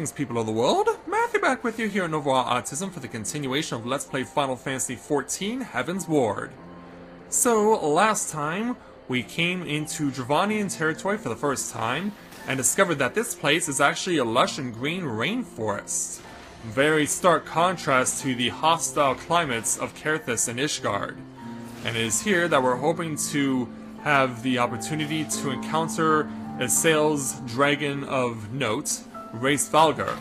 Greetings, people of the world. Matthew back with you here at Novoa Autism for the continuation of Let's Play Final Fantasy XIV Heavensward. So, last time, we came into Dravanian territory for the first time, and discovered that this place is actually a lush and green rainforest. Very stark contrast to the hostile climates of Carapaces and Ishgard. And it is here that we're hoping to have the opportunity to encounter a sales dragon of note, Race Valgar.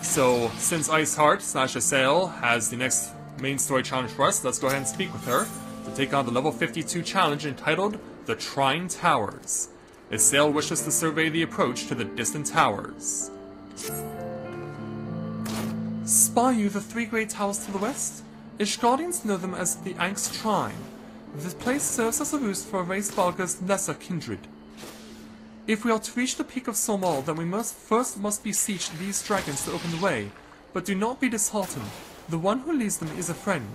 So, since Iceheart / Assail has the next main story challenge for us, let's go ahead and speak with her to take on the level 52 challenge entitled The Trine Towers. Assail wishes to survey the approach to the distant towers. Spy you the three great towers to the west? Ishgardians know them as the Ank's Trine. This place serves as a roost for Race Valgar's lesser kindred. If we are to reach the peak of Somal, then we must besiege these dragons to open the way. But do not be disheartened. The one who leads them is a friend.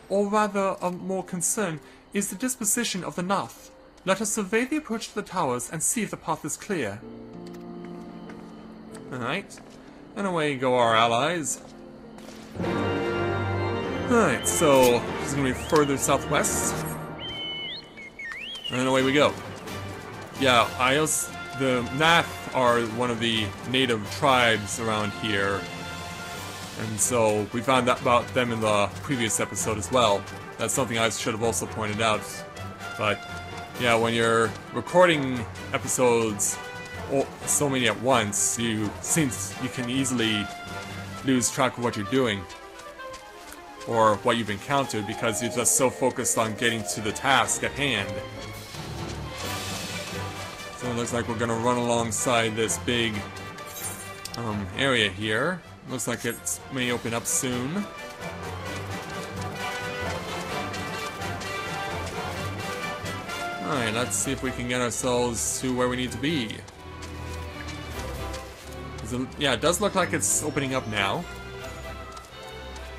Or rather, a more concern is the disposition of the Gnath. Let us survey the approach to the towers and see if the path is clear. Alright. And away go our allies. Alright, so this is going to be further southwest. And away we go. Yeah, the Gnath are one of the native tribes around here. And so we found out about them in the previous episode as well. That's something I should have also pointed out. But yeah, when you're recording episodes so many at once, you can easily lose track of what you're doing. Or what you've encountered because you're just so focused on getting to the task at hand. So it looks like we're gonna run alongside this big area here. Looks like it may open up soon. Alright, let's see if we can get ourselves to where we need to be. Yeah, it does look like it's opening up now.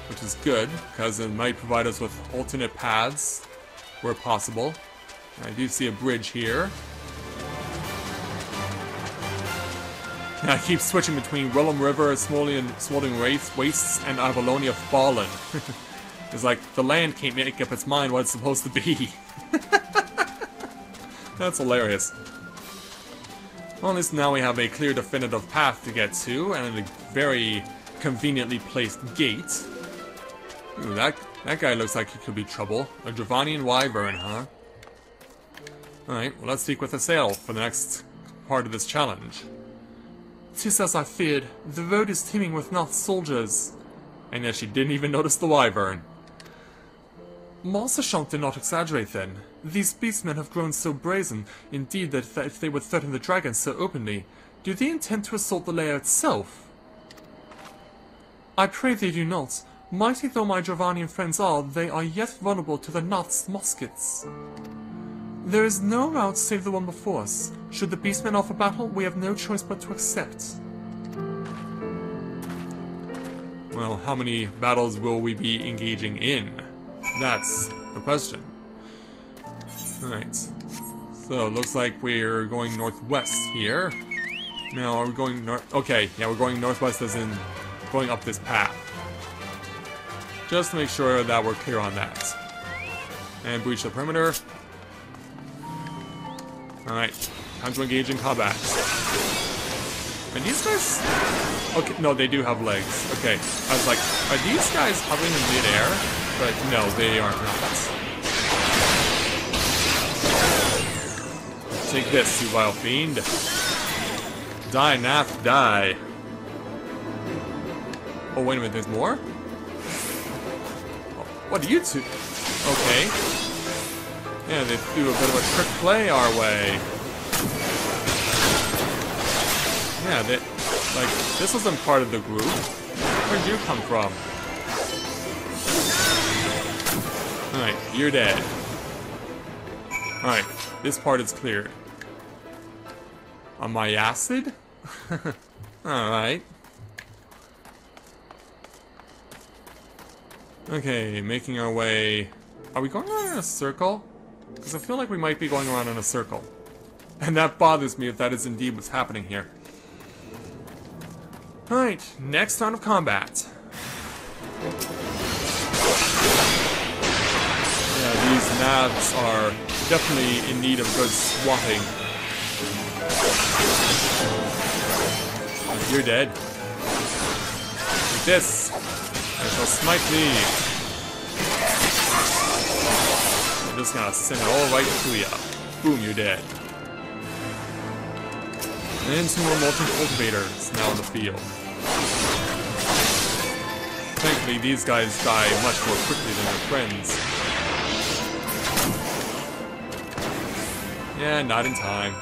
Which is good, because it might provide us with alternate paths where possible. I do see a bridge here. I keep switching between Willem River, Smoldering Wastes, and Avalonia Fallen. It's like the land can't make up its mind what it's supposed to be. That's hilarious. Well, at least now we have a clear, definitive path to get to, and a very conveniently placed gate. Ooh, that guy looks like he could be trouble. A Dravanian Wyvern, huh? Alright, well let's speak with Assail for the next part of this challenge. 'Tis as I feared. The road is teeming with Gnath soldiers. And yet she didn't even notice the wyvern. Master Shank did not exaggerate then. These beastmen have grown so brazen, indeed, that if they would threaten the dragons so openly, do they intend to assault the lair itself? I pray they do not. Mighty though my Dravanian friends are, they are yet vulnerable to the Gnath's muskets. There is no route save the one before us. Should the beastmen offer battle, we have no choice but to accept. Well, how many battles will we be engaging in? That's the question. Alright. So, looks like we're going northwest here. Now, are we going north? Okay, yeah, we're going northwest as in going up this path. Just to make sure that we're clear on that. And breach the perimeter. Alright, time to engage in combat. And these guys... Okay, no, they do have legs. Okay, I was like, are these guys hovering in midair? But no, they are not. Take this, you vile fiend. Die, Gnath, die. Oh, wait a minute, there's more? Oh, what are you two? Okay. Yeah, they threw a bit of a trick play our way. Yeah, this wasn't part of the group. Where'd you come from? Alright, you're dead. Alright, this part is cleared. On my acid? Alright. Okay, making our way... Are we going around in a circle? Because I feel like we might be going around in a circle. And that bothers me if that is indeed what's happening here. Alright, next round of combat. Yeah, these Gnaths are definitely in need of good swatting. You're dead. Like this, I shall smite thee. I'm just gonna send it all right to ya. Boom, you're dead. And 2 more molten cultivators now in the field. Thankfully, these guys die much more quickly than their friends. Yeah, not in time.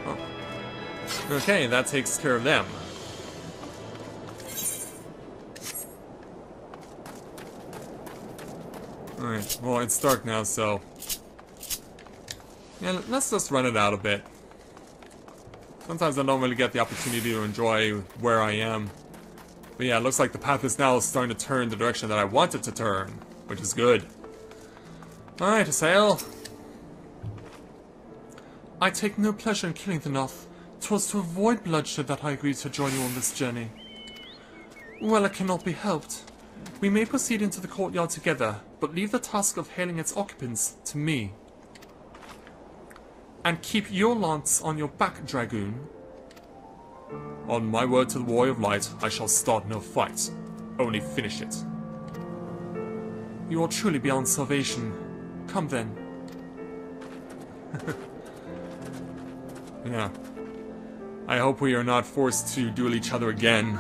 Oh. Okay, that takes care of them. Alright, well, it's dark now, so... yeah, let's just run it out a bit. Sometimes I don't really get the opportunity to enjoy where I am. But yeah, it looks like the path is now starting to turn the direction that I want it to turn, which is good. Alright, Assail. I take no pleasure in killing the Gnath. 'Twas to avoid bloodshed that I agreed to join you on this journey. Well, it cannot be helped. We may proceed into the courtyard together, but leave the task of hailing its occupants to me. And keep your lance on your back, Dragoon. On my word to the Warrior of Light, I shall start no fight. Only finish it. You are truly beyond salvation. Come then. Yeah. I hope we are not forced to duel each other again.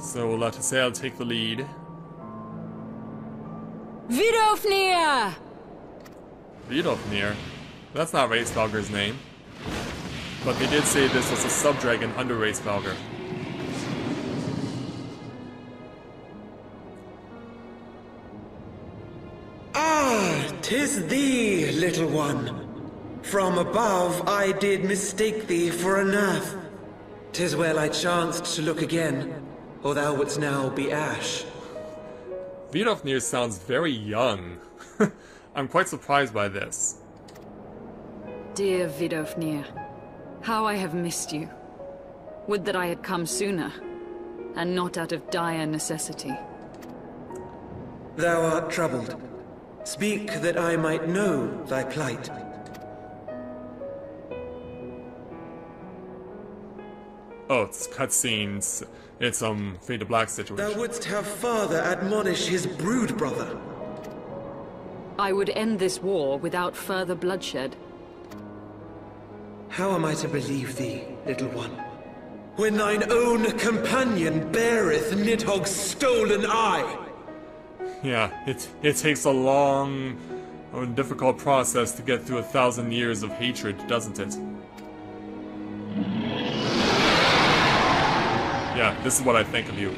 So we'll let Assail take the lead. Vidofnir! Vidofnir? That's not Racevalger's name. But they did say this was a sub-dragon under Racevalger. Ah, 'tis thee, little one. From above I did mistake thee for a Gnath. 'Tis well I chanced to look again, or thou wouldst now be ash. Vidofnir sounds very young. I'm quite surprised by this. Dear Vidofnir, how I have missed you. Would that I had come sooner, and not out of dire necessity. Thou art troubled. Speak that I might know thy plight. Oh, it's cutscenes. It's Fade to Black situation. Thou wouldst have father admonish his brood brother. I would end this war without further bloodshed. How am I to believe thee, little one, when thine own companion beareth Nidhogg's stolen eye? Yeah, it takes a long and difficult process to get through 1,000 years of hatred, doesn't it? Yeah, this is what I think of you.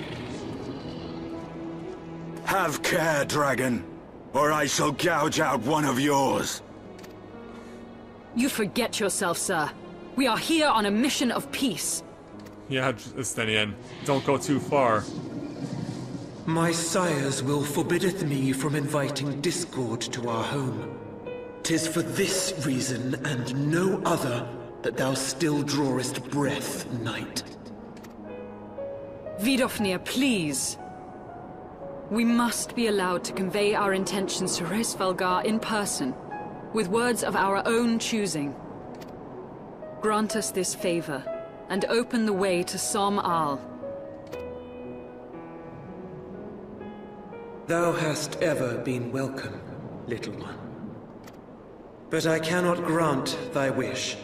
Have care, dragon, or I shall gouge out one of yours. You forget yourself, sir. We are here on a mission of peace. Yeah, Justinian, don't go too far. My sire's will forbiddeth me from inviting discord to our home. 'Tis for this reason and no other that thou still drawest breath, knight. Vidofnir, please. We must be allowed to convey our intentions to Racevalgar in person, with words of our own choosing. Grant us this favor, and open the way to Som Al. Thou hast ever been welcome, little one. But I cannot grant thy wish.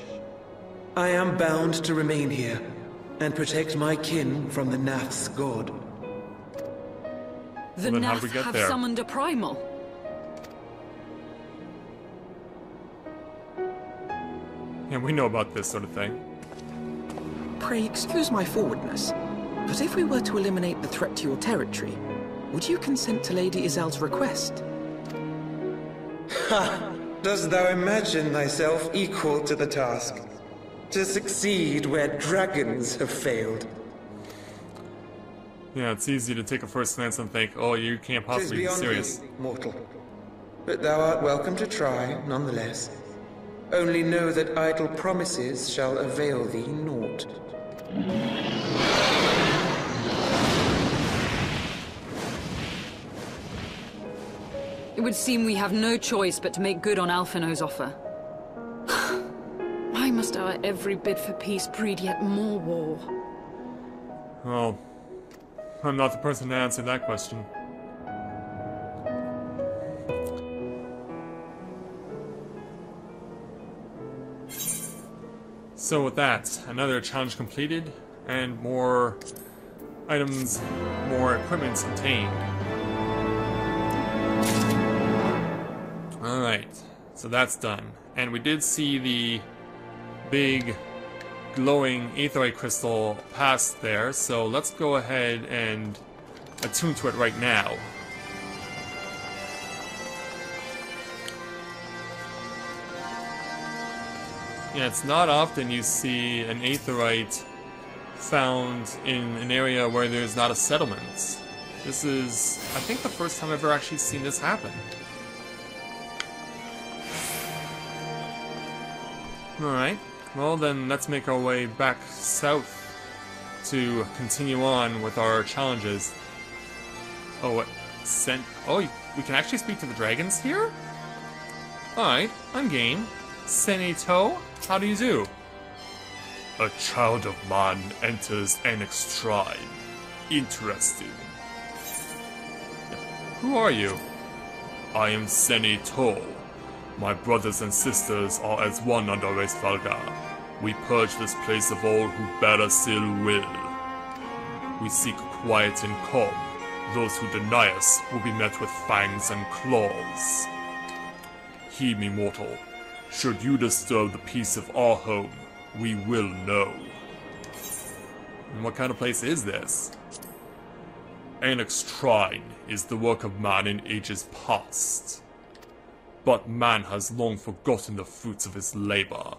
I am bound to remain here, and protect my kin from the Gnath's god. The Well, then how do we Gnath get have there? summoned a primal. Yeah, we know about this sort of thing. Pray excuse my forwardness, but if we were to eliminate the threat to your territory, would you consent to Lady Izel's request? Ha! Dost thou imagine thyself equal to the task? To succeed where dragons have failed? Yeah, it's easy to take a first glance and think, oh, you can't 'Tis possibly be beyond serious. thee, mortal. but thou art welcome to try, nonetheless. Only know that idle promises shall avail thee naught. It would seem we have no choice but to make good on Alphino's offer. Why must our every bid for peace breed yet more war? Well, I'm not the person to answer that question. So with that, another challenge completed, and more items, more equipment obtained. Alright, so that's done. And we did see the big glowing aetheryte crystal pass there, so let's go ahead and attune to it right now. Yeah, it's not often you see an aetheryte found in an area where there's not a settlement. This is, I think, the first time I've ever actually seen this happen. Alright, well then let's make our way back south to continue on with our challenges. Oh, what? Oh, we can actually speak to the dragons here? Alright, I'm game. Senato, how do you do? A child of man enters Annex Shrine. Interesting. Who are you? I am Senato. My brothers and sisters are as one under Hraesvelgar. We purge this place of all who bear us ill will. We seek quiet and calm. Those who deny us will be met with fangs and claws. Heed me, mortal. Should you disturb the peace of our home, we will know. And what kind of place is this? Annex Shrine is the work of man in ages past. But man has long forgotten the fruits of his labor.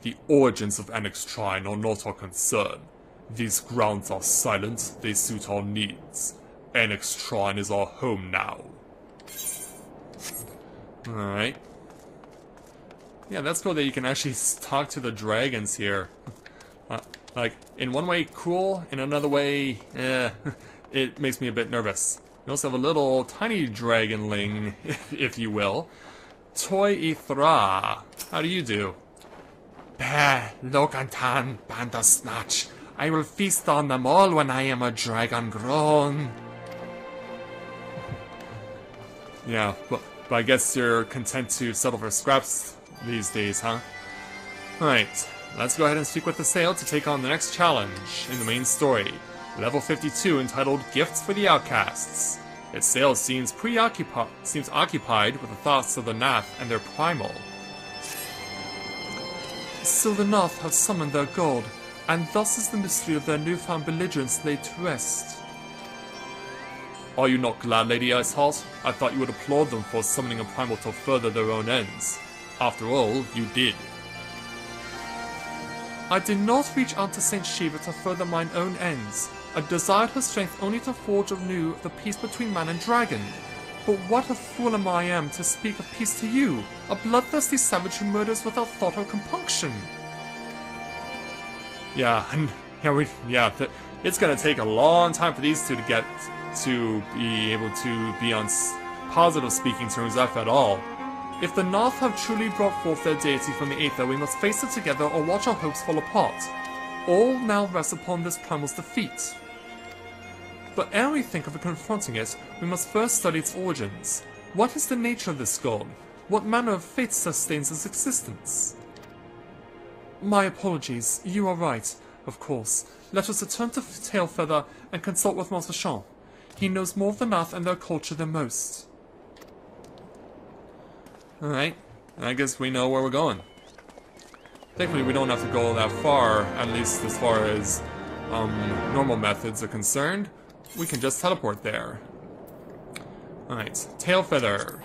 The origins of Annex Shrine are not our concern. These grounds are silent, they suit our needs. Annex Shrine is our home now. Alright. Yeah, that's cool that you can actually talk to the dragons here. Like, in one way, cool. In another way, it makes me a bit nervous. We also have a little tiny dragonling, if you will. Toy Ithra. How do you do? Bah, Logantan, Bandersnatch. I will feast on them all when I am a dragon grown. Yeah, but I guess you're content to settle for scraps these days, huh? Alright, let's go ahead and speak with the Sail to take on the next challenge in the main story. Level 52, entitled Gifts for the Outcasts. Its Sail seems occupied with the thoughts of the Gnath and their primal. So the Gnath have summoned their god, and thus is the mystery of their newfound belligerence laid to rest. Are you not glad, Lady Iceheart? I thought you would applaud them for summoning a primal to further their own ends. After all, you did. I did not reach out to Saint Shiva to further mine own ends. I desired her strength only to forge anew the peace between man and dragon. But what a fool am I to speak of peace to you, a bloodthirsty savage who murders without thought or compunction. Yeah, and it's gonna take a long time for these two to get to be able to be on positive speaking terms, if at all. If the Gnath have truly brought forth their deity from the Aether, we must face it together or watch our hopes fall apart. All now rests upon this primal's defeat. But ere we think of confronting it, we must first study its origins. What is the nature of this god? What manner of fate sustains its existence? My apologies, you are right, of course. Let us return to Tailfeather and consult with Master Champ. He knows more of the Gnath and their culture than most. Alright, I guess we know where we're going. Thankfully we don't have to go that far, at least as far as normal methods are concerned. We can just teleport there. Alright, Tailfeather.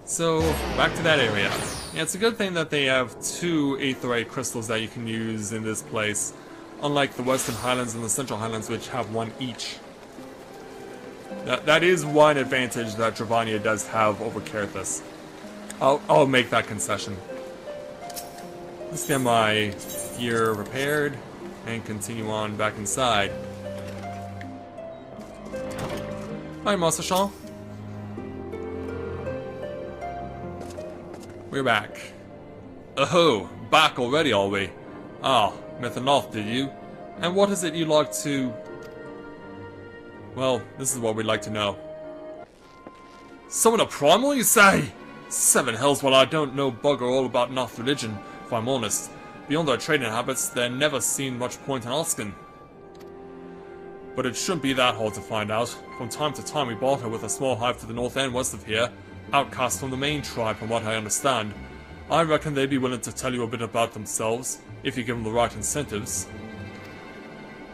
So, back to that area. Yeah, it's a good thing that they have 2 aetheryte crystals that you can use in this place, unlike the Western Highlands and the Central Highlands, which have 1 each. That is one advantage that Dravania does have over Carapaces. I'll make that concession. Let's get my gear repaired and continue on back inside. Hi, Master Sean. We're back. Oh, back already, are we? Ah, met the Gnath, did you? And what is it you like to... Well, this is what we'd like to know. Summon a primal, you say? Seven hells, well, I don't know bugger all about Gnath religion, if I'm honest. Beyond their trading habits, there never seemed much point in asking. But it shouldn't be that hard to find out. From time to time we barter with a small hive to the north and west of here, outcasts from the main tribe from what I understand. I reckon they'd be willing to tell you a bit about themselves, if you give them the right incentives.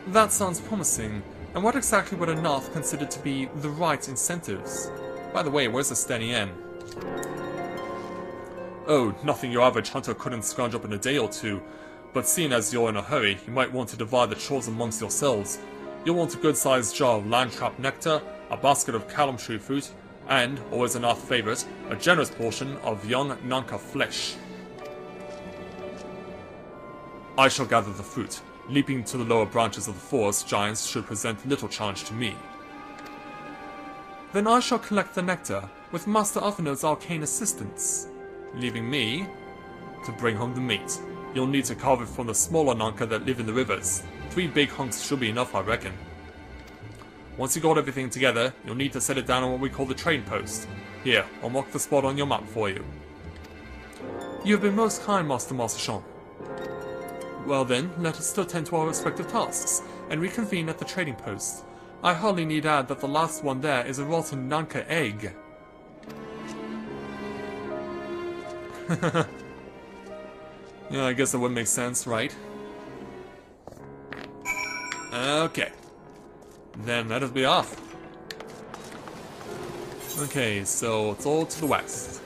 That sounds promising. And what exactly would a Gnath consider to be the right incentives? By the way, where's the steady inn? Oh, nothing your average hunter couldn't scrounge up in a day or two, but seeing as you're in a hurry, you might want to divide the chores amongst yourselves. You'll want a good-sized jar of land-trap nectar, a basket of callum tree fruit, and, always a Gnath favourite, a generous portion of young Nanka flesh. I shall gather the fruit. Leaping to the lower branches of the forest, giants should present little challenge to me. Then I shall collect the nectar, with Master Arthano's arcane assistance, leaving me to bring home the meat. You'll need to carve it from the smaller Nanka that live in the rivers. 3 big hunks should be enough, I reckon. Once you got everything together, you'll need to set it down on what we call the trading post. Here, I'll mark the spot on your map for you. You have been most kind, Master Sean. Well then, let us still tend to our respective tasks, and reconvene at the trading post. I hardly need add that the last one there is a rotten Nanka egg. Yeah, I guess that would make sense, right? Okay. Then let us be off. Okay, so it's all to the west.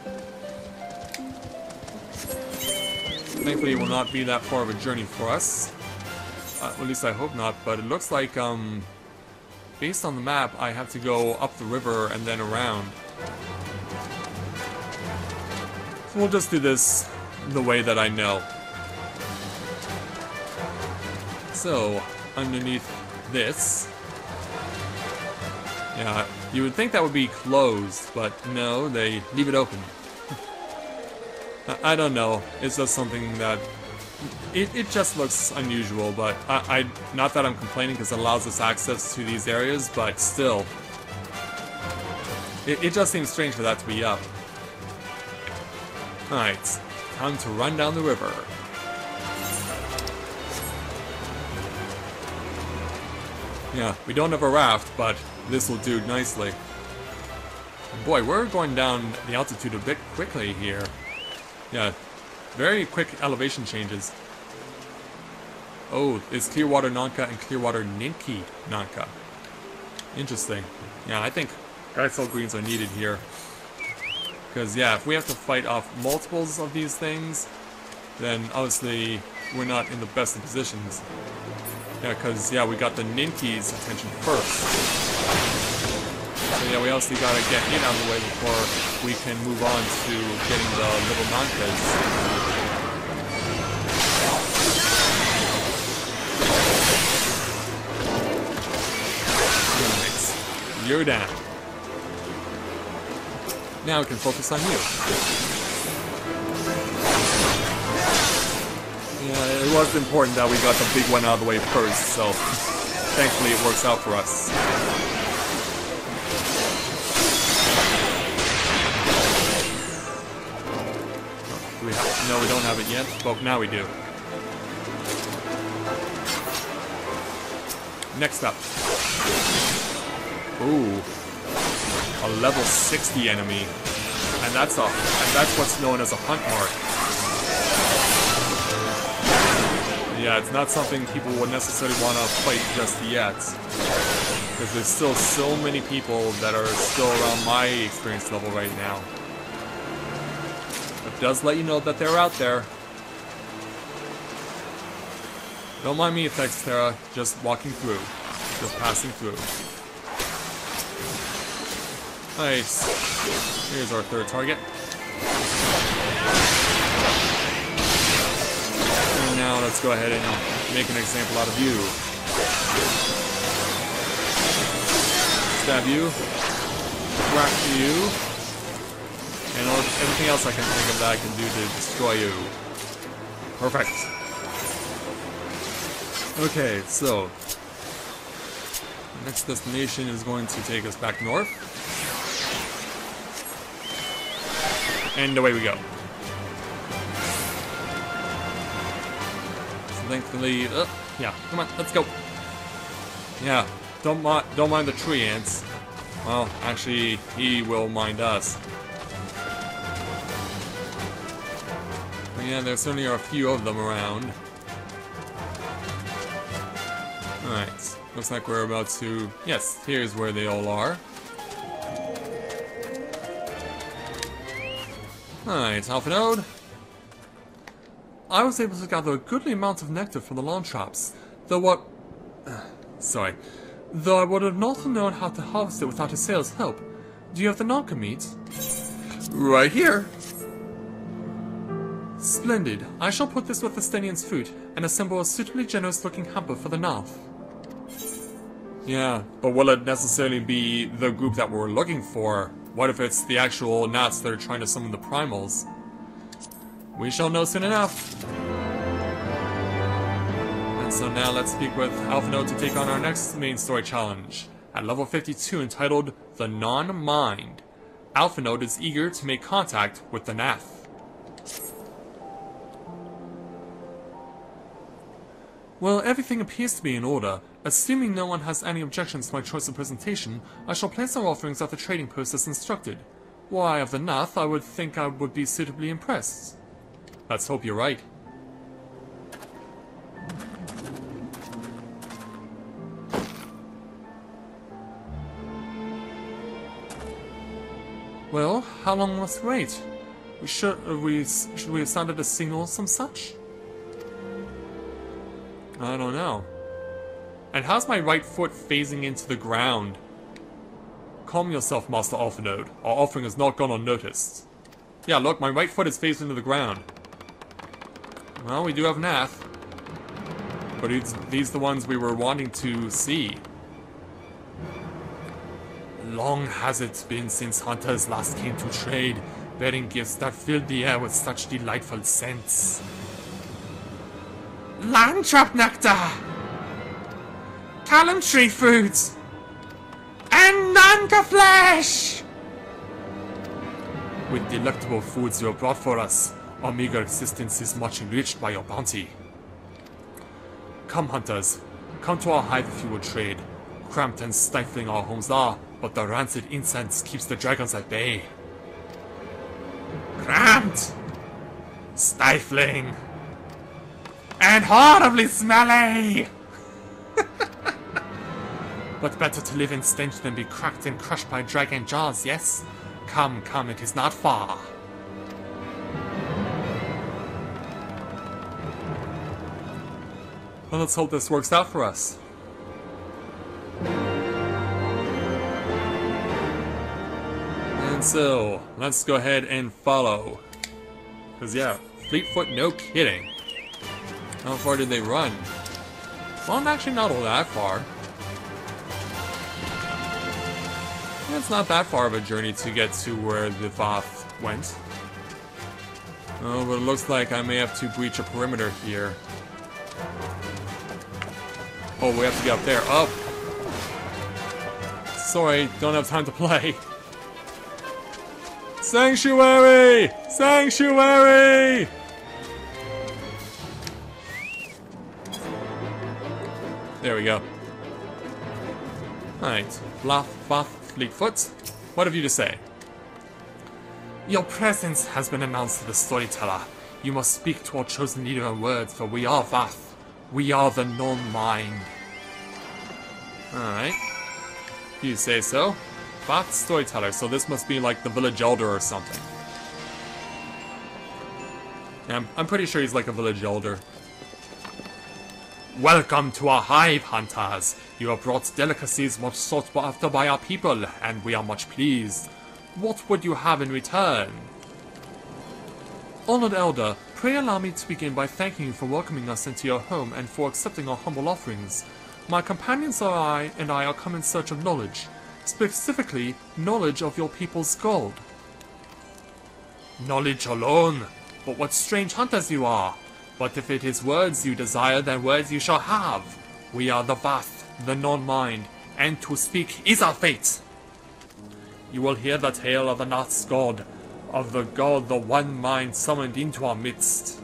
Thankfully, it will not be that far of a journey for us. At least I hope not, but it looks like, based on the map, I have to go up the river and then around. So we'll just do this the way that I know. So, underneath this... Yeah, you would think that would be closed, but no, they leave it open. I don't know, it's just something that... It just looks unusual, but not that I'm complaining because it allows us access to these areas, but still. It just seems strange for that to be up. Alright, time to run down the river. Yeah, we don't have a raft, but this will do nicely. Boy, we're going down the altitude a bit quickly here. Yeah, very quick elevation changes. Oh, it's Clearwater Nanka and Clearwater Ninki Nanka. Interesting. Yeah, I think Geisel greens are needed here. Because, yeah, if we have to fight off multiples of these things, then obviously we're not in the best of positions. Yeah, because, yeah, we got the Ninki's attention first. So, yeah, we also gotta get it out of the way before we can move on to getting the little Nankas. Right. You're down. Now we can focus on you. Yeah, it was important that we got the big one out of the way first, so thankfully it works out for us. Oh, do we have, no, we don't have it yet, but now we do. Next up. Ooh. A level 60 enemy. And that's what's known as a hunt mark. Yeah, it's not something people would necessarily want to fight just yet. Because there's still so many people that are still around my experience level right now. It does let you know that they're out there. Don't mind me, Textera, just walking through. Just passing through. Nice. Here's our third target. And now let's go ahead and make an example out of you. Stab you. Whack you. And everything else I can think of that I can do to destroy you. Perfect. Okay, so the next destination is going to take us back north. And away we go. So thankfully, yeah, come on, let's go. Yeah, don't mind the tree ants. Well, actually, he will mind us. But yeah, there certainly are a few of them around. Alright, looks like we're about to... Yes, here's where they all are. Alright, Alpha Node. I was able to gather a goodly amount of nectar from the lawn traps, though what... sorry. Though I would have not known how to harvest it without a sailor's help. Do you have the Nonka meat? Right here. Splendid. I shall put this with the Stenian's food, and assemble a suitably generous-looking hamper for the Gnath. Yeah, but will it necessarily be the group that we're looking for? What if it's the actual Gnats that are trying to summon the primals? We shall know soon enough. And so now let's speak with Alpha Node to take on our next main story challenge. At level 52 entitled The Non-Mind. Alpha Node is eager to make contact with the Gnath. Well, everything appears to be in order. Assuming no one has any objections to my choice of presentation, I shall place our offerings at the trading post as instructed. Why, of the Gnath, I would think I would be suitably impressed. Let's hope you're right. Well, how long must we wait? Should we have sounded a signal or some such? I don't know. And how's my right foot phasing into the ground? Calm yourself, Master Alpha Node. Our offering has not gone unnoticed. Yeah, look, my right foot is phased into the ground. Well, we do have Gnath. But these are the ones we were wanting to see. Long has it been since hunters last came to trade, bearing gifts that filled the air with such delightful scents. Land trap nectar! Callum tree foods! And Nonka flesh! With delectable foods you have brought for us, our meager existence is much enriched by your bounty. Come, hunters. Come to our hive if you would trade. Cramped and stifling our homes are, but the rancid incense keeps the dragons at bay. Cramped! Stifling! And horribly smelly! But better to live in stench than be cracked and crushed by dragon jaws, yes? Come, come, it is not far. Well, let's hope this works out for us. And so, let's go ahead and follow. Because yeah, Fleetfoot, no kidding. How far did they run? Well, actually not all that far. It's not that far of a journey to get to where the Vath went. Oh, but it looks like I may have to breach a perimeter here. Oh, we have to get up there. Oh! Sorry, don't have time to play. Sanctuary! Sanctuary! There we go. Alright, Vath, Fleetfoot, what have you to say? Your presence has been announced to the storyteller. You must speak to our chosen leader in words, for we are Vath. We are the non-mind. Alright. You say so. Vath storyteller, so this must be like the village elder or something. Yeah, I'm pretty sure he's like a village elder. Welcome to our hive, hunters. You have brought delicacies much sought after by our people, and we are much pleased. What would you have in return? Honored Elder, pray allow me to begin by thanking you for welcoming us into your home and for accepting our humble offerings. My companions and I are come in search of knowledge, specifically knowledge of your people's gold. Knowledge alone? But what strange hunters you are! But if it is words you desire, then words you shall have. We are the Vath, the non-mind, and to speak is our fate. You will hear the tale of the Gnath's god, of the god the One Mind summoned into our midst.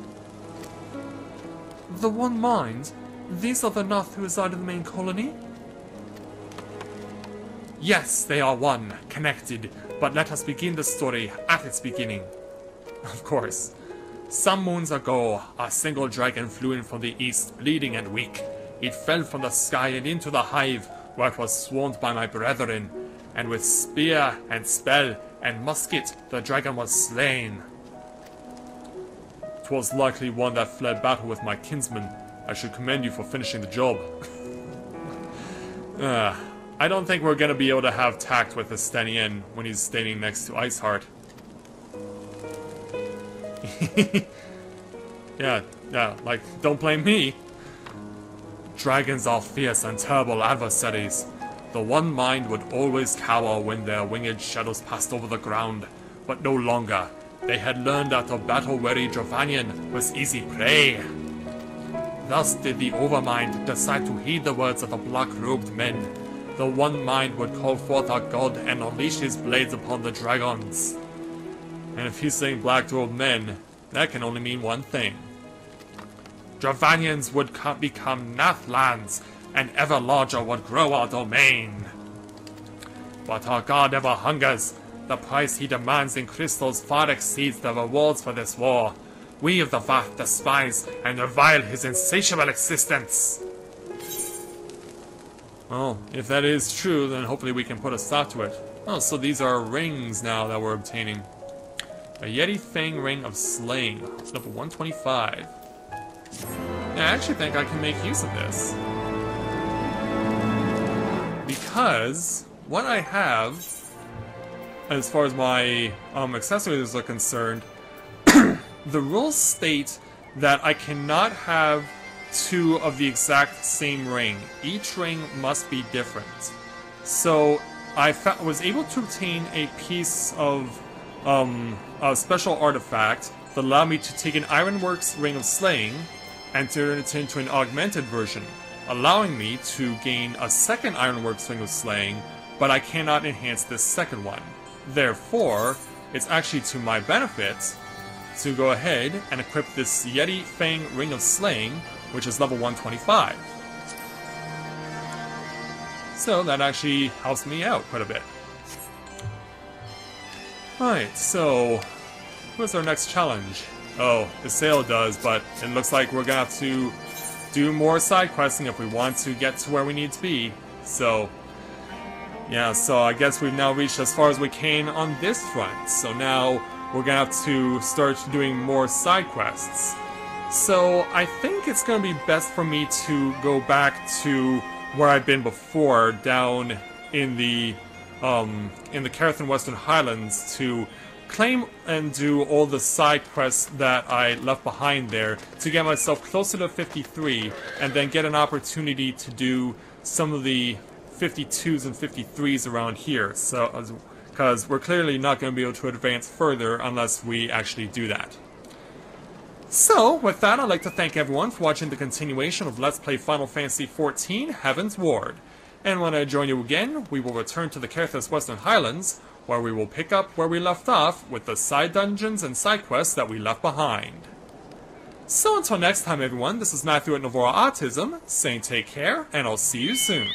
The One Mind? These are the Gnath who reside in the main colony? Yes, they are one, connected, but let us begin the story at its beginning. Of course. Some moons ago, a single dragon flew in from the east, bleeding and weak. It fell from the sky and into the hive, where it was swarmed by my brethren, and with spear and spell and musket, the dragon was slain. 'Twas likely one that fled battle with my kinsman. I should commend you for finishing the job. I don't think we're gonna be able to have tact with Estenian when he's standing next to Iceheart. yeah, like, don't blame me. Dragons are fierce and terrible adversaries. The One Mind would always cower when their winged shadows passed over the ground, but no longer. They had learned that a battle-weary Dravanian was easy prey. Thus did the Overmind decide to heed the words of the black-robed men. The One Mind would call forth our god and unleash his blades upon the dragons. And if he's saying black-robed men, that can only mean one thing. Dravanians would become Gnathlands, and ever larger would grow our domain. But our god ever hungers. The price he demands in crystals far exceeds the rewards for this war. We of the Vath despise and revile his insatiable existence. Well, if that is true, then hopefully we can put a stop to it. Oh, so these are rings now that we're obtaining. A Yeti Fang Ring of Slaying. It's level 125. Yeah, I actually think I can make use of this. Because what I have, as far as my accessories are concerned, the rules state that I cannot have two of the exact same ring. Each ring must be different. So I was able to obtain a piece of a special artifact that allowed me to take an Ironworks Ring of Slaying and turn it into an augmented version, allowing me to gain a second Ironworks Ring of Slaying, but I cannot enhance this second one. Therefore, it's actually to my benefit to go ahead and equip this Yeti Fang Ring of Slaying, which is level 125. So that actually helps me out quite a bit. Right, so what's our next challenge? Oh, the sale does, but it looks like we're gonna have to do more side questing if we want to get to where we need to be. So yeah, so I guess we've now reached as far as we can on this front. So now we're gonna have to start doing more side quests. So I think it's gonna be best for me to go back to where I've been before, down in the Carapaces Western Highlands, to claim and do all the side quests that I left behind there to get myself closer to 53, and then get an opportunity to do some of the 52s and 53s around here. So, because we're clearly not going to be able to advance further unless we actually do that. So, with that, I'd like to thank everyone for watching the continuation of Let's Play Final Fantasy XIV Heavensward. And when I join you again, we will return to the Carapaces Western Highlands, where we will pick up where we left off with the side dungeons and side quests that we left behind. So until next time everyone, this is Matthew at Novora Autism, saying take care, and I'll see you soon.